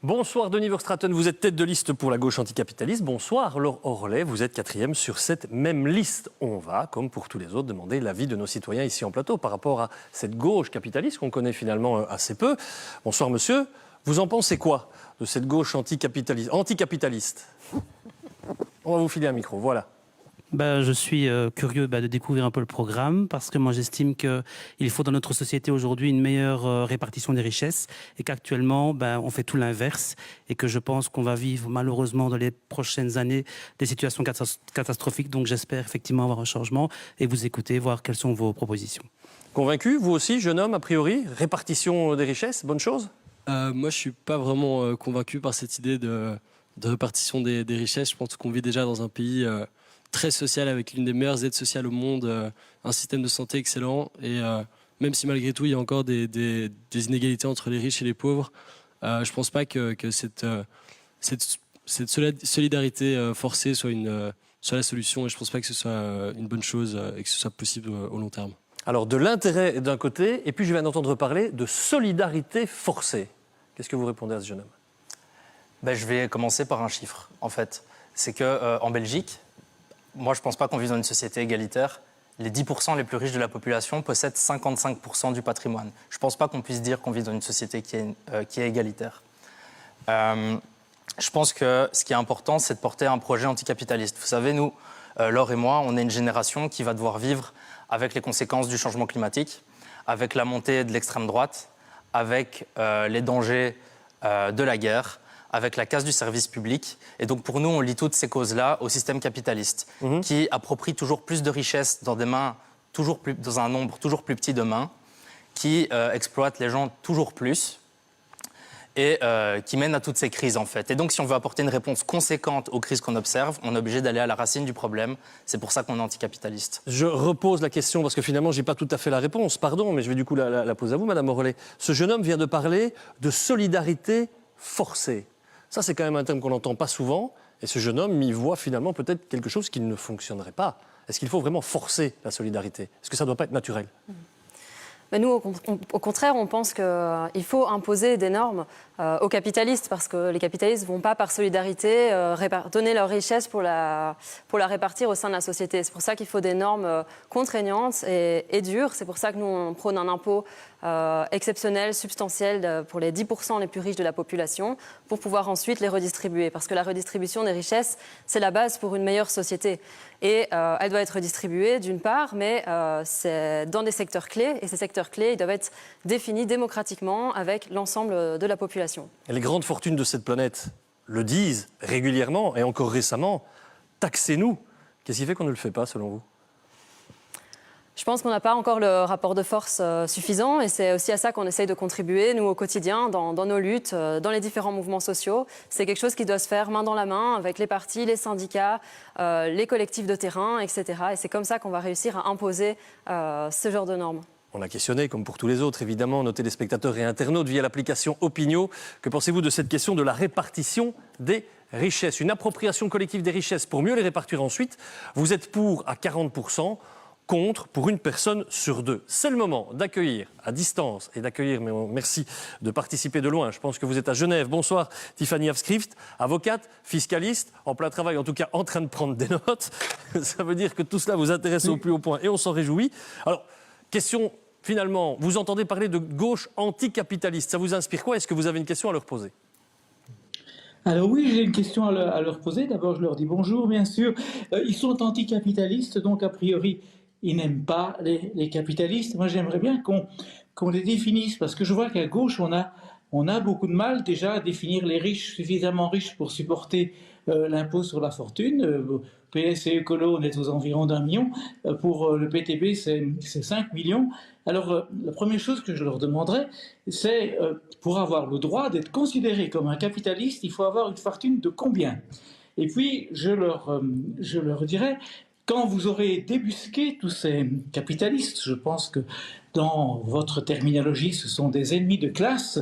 Bonsoir Denis Verstraeten, vous êtes tête de liste pour la gauche anticapitaliste. Bonsoir Laure Orlet, vous êtes 4e sur cette même liste. On va, comme pour tous les autres, demander l'avis de nos citoyens ici en plateau par rapport à cette gauche capitaliste qu'on connaît finalement assez peu. Bonsoir monsieur, vous en pensez quoi de cette gauche anticapitaliste? On va vous filer un micro, voilà. Je suis curieux de découvrir un peu le programme parce que moi j'estime qu'il faut dans notre société aujourd'hui une meilleure répartition des richesses et qu'actuellement on fait tout l'inverse et que je pense qu'on va vivre malheureusement dans les prochaines années des situations catastrophiques. Donc j'espère effectivement avoir un changement et vous écouter, voir quelles sont vos propositions. Convaincu, vous aussi, jeune homme, a priori, répartition des richesses, bonne chose? Moi je ne suis pas vraiment convaincu par cette idée de répartition des richesses. Je pense qu'on vit déjà dans un pays très social, avec l'une des meilleures aides sociales au monde, un système de santé excellent. Et même si malgré tout, il y a encore des inégalités entre les riches et les pauvres, je ne pense pas que cette solidarité forcée soit la solution. Et je ne pense pas que ce soit une bonne chose et que ce soit possible au long terme. Alors, de l'intérêt d'un côté, et puis je viens d'entendre parler de solidarité forcée. Qu'est-ce que vous répondez à ce jeune homme? Je vais commencer par un chiffre, en fait. C'est qu'en Belgique, moi, je ne pense pas qu'on vit dans une société égalitaire. Les 10% les plus riches de la population possèdent 55% du patrimoine. Je ne pense pas qu'on puisse dire qu'on vit dans une société qui est égalitaire. Je pense que ce qui est important, c'est de porter un projet anticapitaliste. Vous savez, nous, Laure et moi, on est une génération qui va devoir vivre avec les conséquences du changement climatique, avec la montée de l'extrême droite, avec les dangers de la guerre, avec la casse du service public. Et donc pour nous, on lie toutes ces causes-là au système capitaliste, qui approprie toujours plus de richesses dans dans un nombre toujours plus petit de mains, qui exploite les gens toujours plus et qui mène à toutes ces crises en fait. Et donc si on veut apporter une réponse conséquente aux crises qu'on observe, on est obligé d'aller à la racine du problème. C'est pour ça qu'on est anticapitaliste. Je repose la question parce que finalement, je n'ai pas tout à fait la réponse. Pardon, mais je vais du coup la poser à vous, Madame Orlet. Ce jeune homme vient de parler de solidarité forcée. Ça, c'est quand même un terme qu'on n'entend pas souvent. Et ce jeune homme y voit finalement peut-être quelque chose qui ne fonctionnerait pas. Est-ce qu'il faut vraiment forcer la solidarité? Est-ce que ça ne doit pas être naturel? Mais nous, au contraire, on pense qu'il faut imposer des normes aux capitalistes parce que les capitalistes ne vont pas, par solidarité, donner leur richesse pour la répartir au sein de la société. C'est pour ça qu'il faut des normes contraignantes et dures. C'est pour ça que nous, on prône un impôt exceptionnel, substantiel pour les 10% les plus riches de la population pour pouvoir ensuite les redistribuer. Parce que la redistribution des richesses, c'est la base pour une meilleure société. Et elle doit être redistribuée d'une part, mais c'est dans des secteurs clés. Et ces secteurs clés, ils doivent être définis démocratiquement avec l'ensemble de la population. Et les grandes fortunes de cette planète le disent régulièrement et encore récemment. Taxez-nous. Qu'est-ce qui fait qu'on ne le fait pas, selon vous? Je pense qu'on n'a pas encore le rapport de force suffisant et c'est aussi à ça qu'on essaye de contribuer, nous, au quotidien, dans nos luttes, dans les différents mouvements sociaux. C'est quelque chose qui doit se faire main dans la main avec les partis, les syndicats, les collectifs de terrain, etc. Et c'est comme ça qu'on va réussir à imposer ce genre de normes. On a questionné, comme pour tous les autres, évidemment, nos téléspectateurs et internautes via l'application Opinio. Que pensez-vous de cette question de la répartition des richesses? Une appropriation collective des richesses pour mieux les répartir ensuite. Vous êtes pour à 40%. Contre pour une personne sur deux. C'est le moment d'accueillir à distance et d'accueillir, mais merci de participer de loin. Je pense que vous êtes à Genève. Bonsoir Tiffany Afskrift, avocate, fiscaliste, en plein travail, en tout cas en train de prendre des notes. Ça veut dire que tout cela vous intéresse au plus haut point et on s'en réjouit. Alors, question finalement, vous entendez parler de gauche anticapitaliste. Ça vous inspire quoi? Est-ce que vous avez une question à leur poser? Alors oui, j'ai une question à leur poser. D'abord, je leur dis bonjour, bien sûr. Ils sont anticapitalistes, donc a priori, ils n'aiment pas les capitalistes. Moi, j'aimerais bien qu'on les définisse, parce que je vois qu'à gauche, on a beaucoup de mal déjà à définir les riches suffisamment riches pour supporter l'impôt sur la fortune. PS et Écolo, on est aux environs d'1 million. Pour le PTB, c'est 5 millions. Alors, la première chose que je leur demanderais, c'est pour avoir le droit d'être considéré comme un capitaliste, il faut avoir une fortune de combien? Et puis, je leur dirais, quand vous aurez débusqué tous ces capitalistes, je pense que dans votre terminologie, ce sont des ennemis de classe,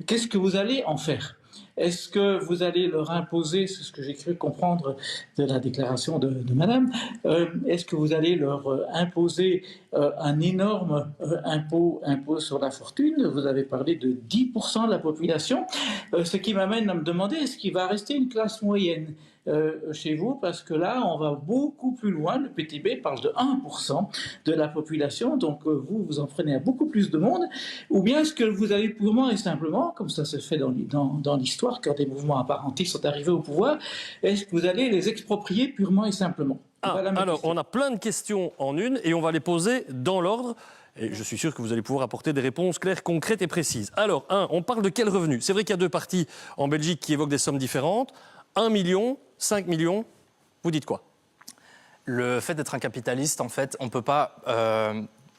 qu'est-ce que vous allez en faire? Est-ce que vous allez leur imposer, c'est ce que j'ai cru comprendre de la déclaration de Madame, est-ce que vous allez leur imposer un énorme impôt sur la fortune? Vous avez parlé de 10% de la population, ce qui m'amène à me demander, est-ce qu'il va rester une classe moyenne chez vous, parce que là, on va beaucoup plus loin. Le PTB parle de 1% de la population, donc vous en prenez à beaucoup plus de monde. Ou bien est-ce que vous allez purement et simplement, comme ça se fait dans l'histoire, quand des mouvements apparentés sont arrivés au pouvoir, est-ce que vous allez les exproprier purement et simplement? Voilà alors, on a plein de questions en une et on va les poser dans l'ordre. Et je suis sûr que vous allez pouvoir apporter des réponses claires, concrètes et précises. Alors, on parle de quel revenu? C'est vrai qu'il y a deux partis en Belgique qui évoquent des sommes différentes. 1 million, 5 millions, vous dites quoi? Le fait d'être un capitaliste, en fait, on peut pas.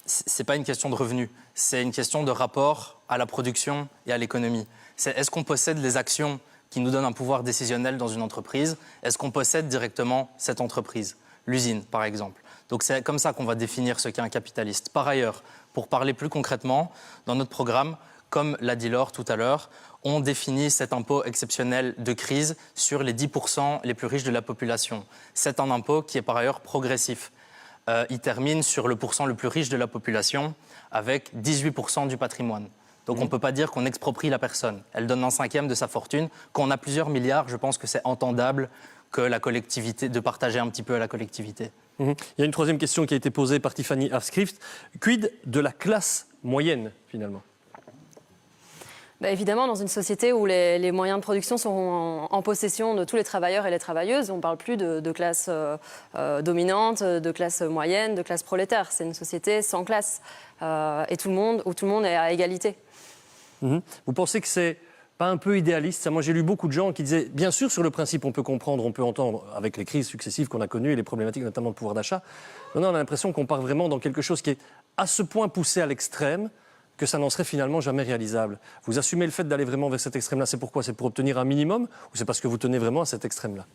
C'est pas une question de revenu, c'est une question de rapport à la production et à l'économie. Est-ce qu'on possède les actions qui nous donnent un pouvoir décisionnel dans une entreprise? Est-ce qu'on possède directement cette entreprise? L'usine, par exemple. Donc c'est comme ça qu'on va définir ce qu'est un capitaliste. Par ailleurs, pour parler plus concrètement, dans notre programme, comme l'a dit Laure tout à l'heure, on définit cet impôt exceptionnel de crise sur les 10% les plus riches de la population. C'est un impôt qui est par ailleurs progressif. Il termine sur le pourcent le plus riche de la population avec 18% du patrimoine. Donc on ne peut pas dire qu'on exproprie la personne. Elle donne un cinquième de sa fortune. Quand on a plusieurs milliards, je pense que c'est entendable que la collectivité, de partager un petit peu à la collectivité. Il y a une troisième question qui a été posée par Tiffany Afskrift. Quid de la classe moyenne, finalement? Évidemment, dans une société où les moyens de production sont en possession de tous les travailleurs et les travailleuses, on ne parle plus de classe dominante, de classe moyenne, de classe prolétaire. C'est une société sans classe et où tout le monde est à égalité. Vous pensez que c'est pas un peu idéaliste? Moi, j'ai lu beaucoup de gens qui disaient, bien sûr, sur le principe, on peut comprendre, on peut entendre, avec les crises successives qu'on a connues et les problématiques notamment de pouvoir d'achat. Non, on a l'impression qu'on part vraiment dans quelque chose qui est à ce point poussé à l'extrême que ça n'en serait finalement jamais réalisable. Vous assumez le fait d'aller vraiment vers cet extrême-là, c'est pourquoi? C'est pour obtenir un minimum ou c'est parce que vous tenez vraiment à cet extrême-là?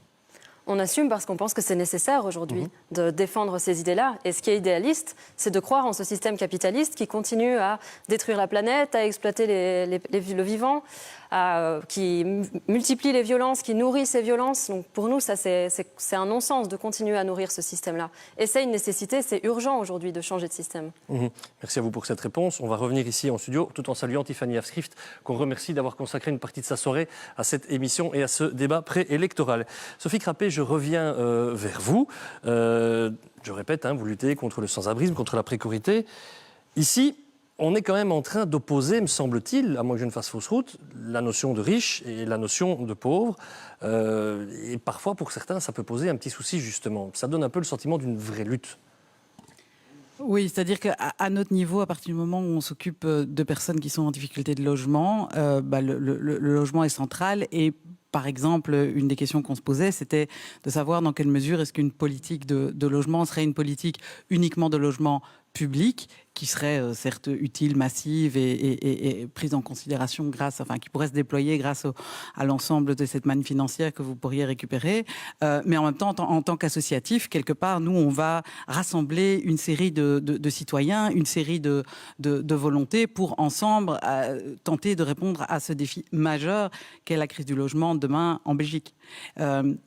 On assume parce qu'on pense que c'est nécessaire aujourd'hui de défendre ces idées-là. Et ce qui est idéaliste, c'est de croire en ce système capitaliste qui continue à détruire la planète, à exploiter le vivant, qui multiplie les violences, qui nourrit ces violences. Donc pour nous, ça, c'est un non-sens de continuer à nourrir ce système-là. Et c'est une nécessité, c'est urgent aujourd'hui de changer de système. Merci à vous pour cette réponse. On va revenir ici en studio tout en saluant Tiffany Afskrift, qu'on remercie d'avoir consacré une partie de sa soirée à cette émission et à ce débat préélectoral. Sophie Crapet, je reviens vers vous. Je répète, vous luttez contre le sans-abrisme, contre la précarité. Ici, on est quand même en train d'opposer, me semble-t-il, à moins que je ne fasse fausse route, la notion de riche et la notion de pauvre. Et parfois, pour certains, ça peut poser un petit souci, justement. Ça donne un peu le sentiment d'une vraie lutte. Oui, c'est-à-dire qu'à notre niveau, à partir du moment où on s'occupe de personnes qui sont en difficulté de logement, le logement est central. Et par exemple, une des questions qu'on se posait, c'était de savoir dans quelle mesure est-ce qu'une politique de logement serait une politique uniquement de logement public, qui serait certes utile, massive et prise en considération qui pourrait se déployer grâce à l'ensemble de cette manne financière que vous pourriez récupérer. Mais en même temps, en tant qu'associatif, quelque part, nous, on va rassembler une série de citoyens, une série de volontés pour ensemble tenter de répondre à ce défi majeur qu'est la crise du logement demain en Belgique.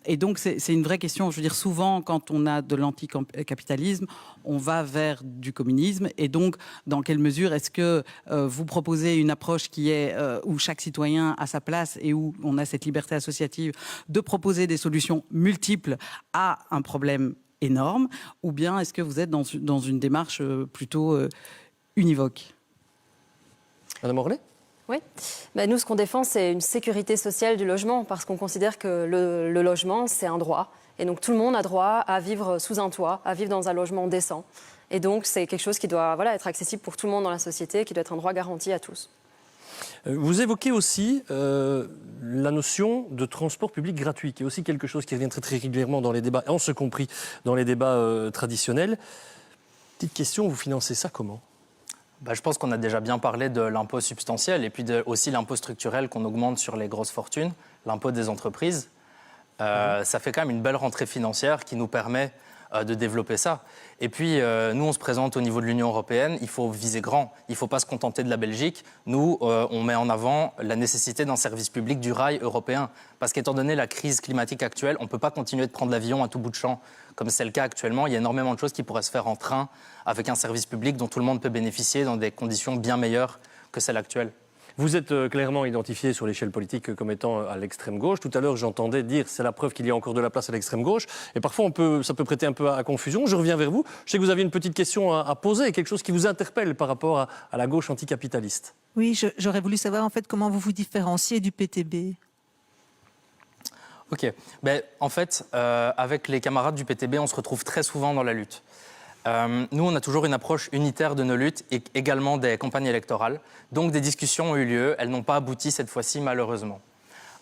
Et donc, c'est une vraie question. Je veux dire, souvent, quand on a de l'anticapitalisme, on va vers du communisme. Et donc, dans quelle mesure est-ce que vous proposez une approche qui est où chaque citoyen a sa place et où on a cette liberté associative de proposer des solutions multiples à un problème énorme, ou bien est-ce que vous êtes dans une démarche plutôt univoque? Madame Orlet? Oui. Nous, ce qu'on défend, c'est une sécurité sociale du logement, parce qu'on considère que le logement, c'est un droit. Et donc, tout le monde a droit à vivre sous un toit, à vivre dans un logement décent. Et donc, c'est quelque chose qui doit être accessible pour tout le monde dans la société, qui doit être un droit garanti à tous. Vous évoquez aussi la notion de transport public gratuit, qui est aussi quelque chose qui revient très, très régulièrement dans les débats, en ce compris dans les débats traditionnels. Petite question, vous financez ça comment ? Je pense qu'on a déjà bien parlé de l'impôt substantiel et puis aussi l'impôt structurel qu'on augmente sur les grosses fortunes, l'impôt des entreprises. Ça fait quand même une belle rentrée financière qui nous permet de développer ça. Et puis, nous, on se présente au niveau de l'Union européenne, il faut viser grand. Il ne faut pas se contenter de la Belgique. Nous, on met en avant la nécessité d'un service public du rail européen. Parce qu'étant donné la crise climatique actuelle, on ne peut pas continuer de prendre l'avion à tout bout de champ, comme c'est le cas actuellement. Il y a énormément de choses qui pourraient se faire en train, avec un service public dont tout le monde peut bénéficier dans des conditions bien meilleures que celles actuelles. Vous êtes clairement identifié sur l'échelle politique comme étant à l'extrême gauche. Tout à l'heure, j'entendais dire c'est la preuve qu'il y a encore de la place à l'extrême gauche. Et parfois, ça peut prêter un peu à confusion. Je reviens vers vous. Je sais que vous aviez une petite question à poser, quelque chose qui vous interpelle par rapport à la gauche anticapitaliste. Oui, j'aurais voulu savoir en fait comment vous vous différenciez du PTB. Ok. En fait, avec les camarades du PTB, on se retrouve très souvent dans la lutte. Nous, on a toujours une approche unitaire de nos luttes et également des campagnes électorales. Donc, des discussions ont eu lieu. Elles n'ont pas abouti cette fois-ci, malheureusement.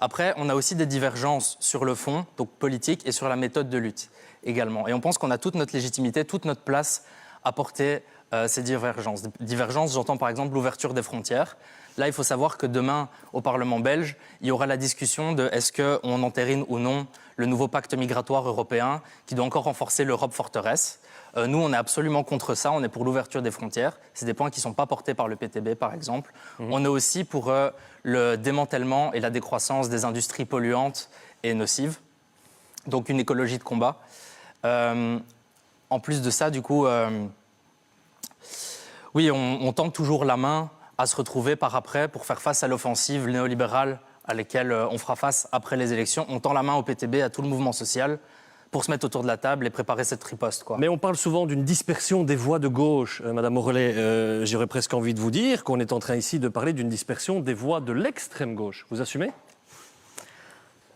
Après, on a aussi des divergences sur le fond, donc politique, et sur la méthode de lutte également. Et on pense qu'on a toute notre légitimité, toute notre place à porter ces divergences. Divergences, j'entends par exemple l'ouverture des frontières. Là, il faut savoir que demain, au Parlement belge, il y aura la discussion de est-ce qu'on entérine ou non le nouveau pacte migratoire européen qui doit encore renforcer l'Europe forteresse. Nous, on est absolument contre ça. On est pour l'ouverture des frontières. C'est des points qui ne sont pas portés par le PTB, par exemple. On est aussi pour le démantèlement et la décroissance des industries polluantes et nocives. Donc, une écologie de combat. En plus de ça, du coup, oui, on tend toujours la main à se retrouver par après pour faire face à l'offensive néolibérale à laquelle on fera face après les élections. On tend la main au PTB, à tout le mouvement social, pour se mettre autour de la table et préparer cette riposte, quoi. Mais on parle souvent d'une dispersion des voix de gauche. Madame Orlet, j'aurais presque envie de vous dire qu'on est en train ici de parler d'une dispersion des voix de l'extrême gauche. Vous assumez ?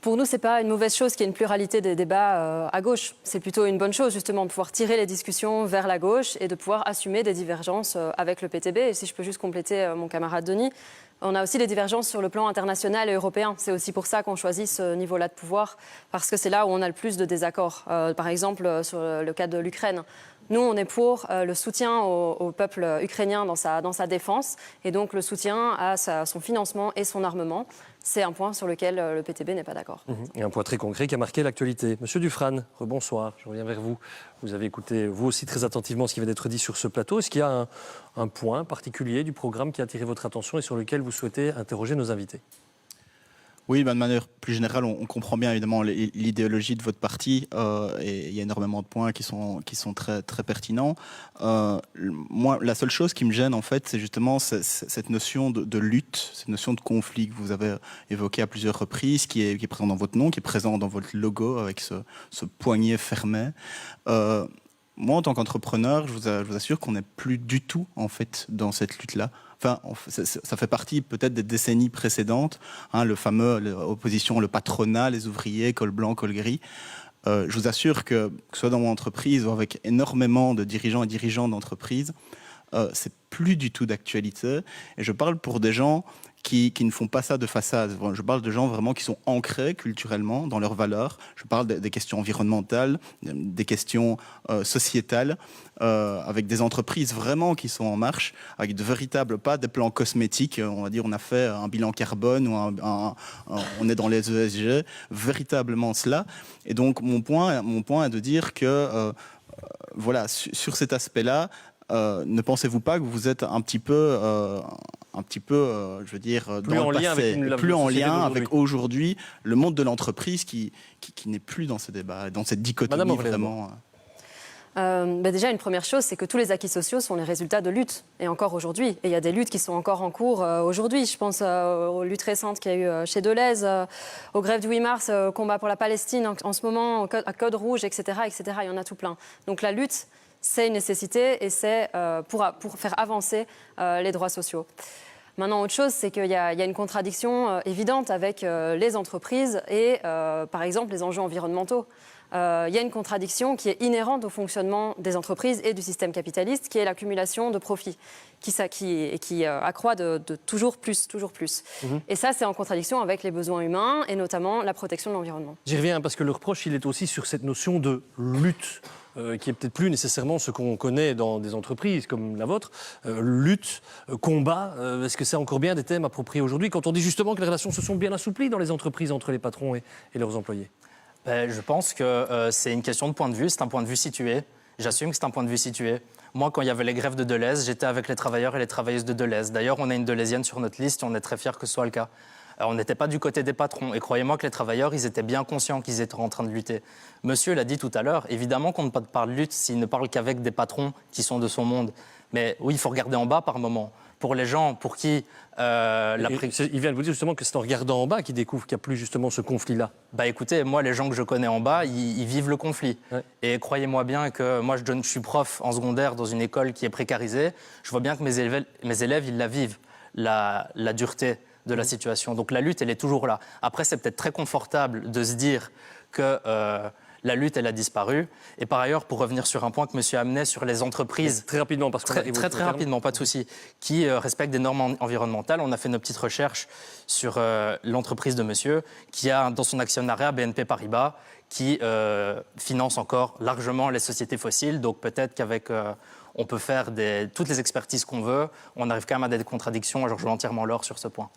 Pour nous, ce n'est pas une mauvaise chose qu'il y ait une pluralité des débats à gauche. C'est plutôt une bonne chose, justement, de pouvoir tirer les discussions vers la gauche et de pouvoir assumer des divergences avec le PTB. Et si je peux juste compléter mon camarade Denis, on a aussi des divergences sur le plan international et européen. C'est aussi pour ça qu'on choisit ce niveau-là de pouvoir, parce que c'est là où on a le plus de désaccords. Par exemple, sur le cas de l'Ukraine. Nous, on est pour le soutien au peuple ukrainien dans sa défense, et donc le soutien à son financement et son armement. C'est un point sur lequel le PTB n'est pas d'accord. Et un point très concret qui a marqué l'actualité. Monsieur Dufrane, rebonsoir, je reviens vers vous. Vous avez écouté, vous aussi, très attentivement ce qui vient d'être dit sur ce plateau. Est-ce qu'il y a un point particulier du programme qui a attiré votre attention et sur lequel vous souhaitez interroger nos invités ? Oui, de manière plus générale, on comprend bien évidemment l'idéologie de votre parti et il y a énormément de points qui sont très, très pertinents. Moi, la seule chose qui me gêne en fait, c'est justement cette notion de lutte, cette notion de conflit que vous avez évoquée à plusieurs reprises, qui est présent dans votre nom, qui est présent dans votre logo avec ce poignet fermé. Moi, en tant qu'entrepreneur, je vous assure qu'on n'est plus du tout en fait dans cette lutte-là. Enfin, ça fait partie peut-être des décennies précédentes, le fameux opposition, le patronat, les ouvriers, col blanc, col gris. Je vous assure que ce soit dans mon entreprise ou avec énormément de dirigeants et dirigeantes d'entreprise, c'est plus du tout d'actualité. Et je parle pour des gens qui ne font pas ça de façade. Je parle de gens vraiment qui sont ancrés culturellement dans leurs valeurs. Je parle des questions environnementales, des questions sociétales, avec des entreprises vraiment qui sont en marche, avec de véritables, pas des plans cosmétiques. On va dire, on a fait un bilan carbone ou on est dans les ESG, véritablement cela. Et donc, mon point est de dire que, voilà, sur cet aspect-là, ne pensez-vous pas que vous êtes un petit peu, je veux dire, plus dans en le lien passé, avec plus en lien avec aujourd'hui le monde de l'entreprise qui n'est plus dans ce débat, dans cette dichotomie vraiment. Déjà, une première chose, c'est que tous les acquis sociaux sont les résultats de luttes, et encore aujourd'hui. Et il y a des luttes qui sont encore en cours aujourd'hui. Je pense aux luttes récentes qu'il y a eu chez Deleuze, aux grèves du 8 mars, au combat pour la Palestine en ce moment, à Code Rouge, etc., etc. Il y en a tout plein. Donc la lutte, c'est une nécessité et c'est pour faire avancer les droits sociaux. Maintenant, autre chose, c'est qu'il y a une contradiction évidente avec les entreprises et, par exemple, les enjeux environnementaux. Il y a une contradiction qui est inhérente au fonctionnement des entreprises et du système capitaliste, qui est l'accumulation de profits, qui accroît de toujours plus, toujours plus. Et ça, c'est en contradiction avec les besoins humains et notamment la protection de l'environnement. J'y reviens parce que le reproche, il est aussi sur cette notion de lutte. Qui est peut-être plus nécessairement ce qu'on connaît dans des entreprises comme la vôtre. Lutte, combat, est-ce que c'est encore bien des thèmes appropriés aujourd'hui quand on dit justement que les relations se sont bien assouplies dans les entreprises entre les patrons et leurs employés ? Je pense que c'est une question de point de vue, c'est un point de vue situé. J'assume que c'est un point de vue situé. Moi, quand il y avait les grèves de Deleuze, j'étais avec les travailleurs et les travailleuses de Deleuze. D'ailleurs, on a une Deleuzienne sur notre liste et on est très fiers que ce soit le cas. On n'était pas du côté des patrons. Et croyez-moi que les travailleurs, ils étaient bien conscients qu'ils étaient en train de lutter. Monsieur l'a dit tout à l'heure, évidemment qu'on ne parle de lutte s'il ne parle qu'avec des patrons qui sont de son monde. Mais oui, il faut regarder en bas par moment. Pour les gens pour qui il vient de vous dire justement que c'est en regardant en bas qu'il découvre qu'il n'y a plus justement ce conflit-là. Écoutez, moi, les gens que je connais en bas, ils vivent le conflit. Ouais. Et croyez-moi bien que moi, je suis prof en secondaire dans une école qui est précarisée. Je vois bien que mes élèves ils la vivent, la dureté de la situation. Donc la lutte, elle est toujours là. Après, c'est peut-être très confortable de se dire que la lutte, elle a disparu. Et par ailleurs, pour revenir sur un point que monsieur amenait sur les entreprises... Très rapidement, parce qu'on arrive très rapidement, pas de souci. Qui respectent des normes environnementales. On a fait nos petites recherches sur l'entreprise de monsieur, qui a dans son actionnariat BNP Paribas, qui finance encore largement les sociétés fossiles. Donc peut-être qu'avec... on peut faire toutes les expertises qu'on veut. On arrive quand même à des contradictions. Je rejoins entièrement Laure sur ce point.